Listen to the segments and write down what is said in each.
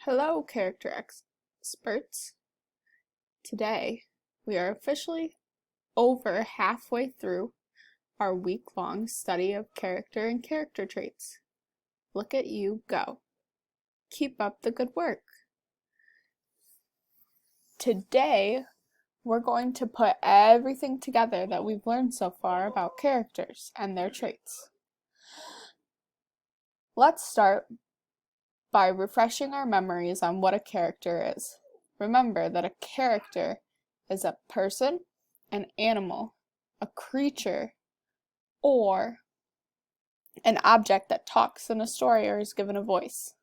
Hello, character experts. Today, we are officially over halfway through our week-long study of character and character traits. Look at you go. Keep up the good work. Today, we're going to put everything together that we've learned so far about characters and their traits. Let's start by refreshing our memories on what a character is. Remember that a character is a person, an animal, a creature, or an object that talks in a story or is given a voice.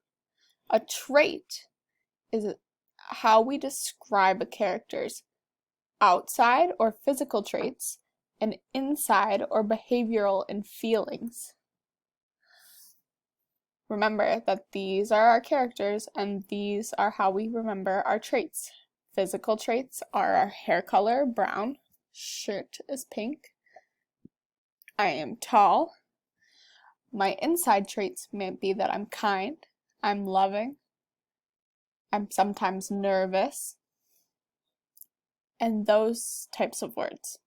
A trait is how we describe a character's outside or physical traits and inside or behavioral and feelings. Remember that these are our characters and these are how we remember our traits. Physical traits are our hair color, brown, shirt is pink, I am tall. My inside traits may be that I'm kind, I'm loving, I'm sometimes nervous, and those types of words.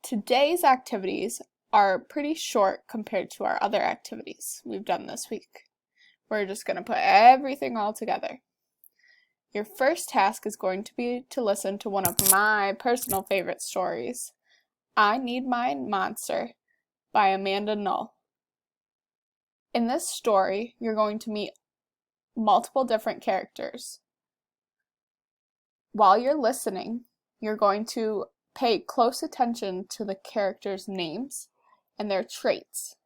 Today's activities are pretty short compared to our other activities we've done this week. We're just going to put everything all together. Your first task is going to be to listen to one of my personal favorite stories, I Need My Monster by Amanda Null. In this story, you're going to meet multiple different characters. While you're listening, you're going to pay close attention to the characters' names and their traits,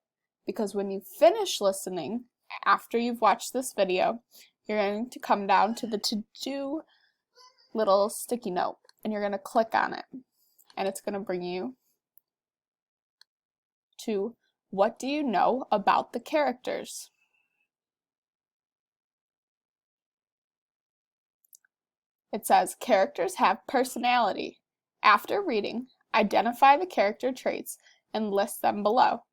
because when you finish listening, after you've watched this video, you're going to come down to the to-do little sticky note, and you're going to click on it, and it's going to bring you to what do you know about the characters? It says, characters have personality. After reading, identify the character traits and list them below.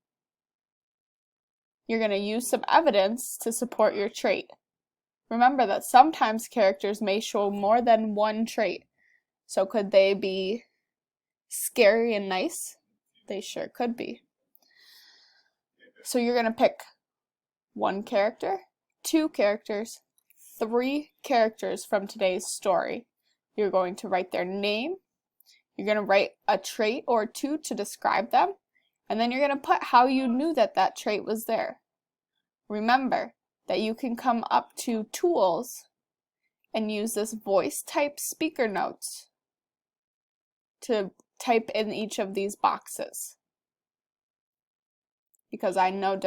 You're going to use some evidence to support your trait. Remember that sometimes characters may show more than one trait. So could they be scary and nice? They sure could be. So you're going to pick one character, two characters, three characters from today's story. You're going to write their name. You're going to write a trait or two to describe them. And then you're going to put how you knew that that trait was there. Remember that you can come up to tools and use this voice type speaker notes to type in each of these boxes. Because I know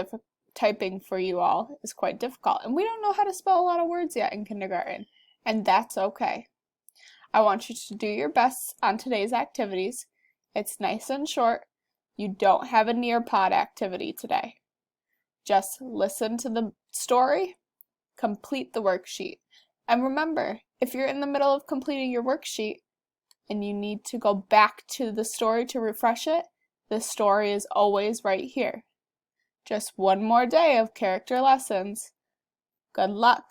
typing for you all is quite difficult, and we don't know how to spell a lot of words yet in kindergarten, and that's okay. I want you to do your best on today's activities. It's nice and short. You don't have a Nearpod activity today. Just listen to the story, complete the worksheet. And remember, if you're in the middle of completing your worksheet and you need to go back to the story to refresh it, the story is always right here. Just one more day of character lessons. Good luck.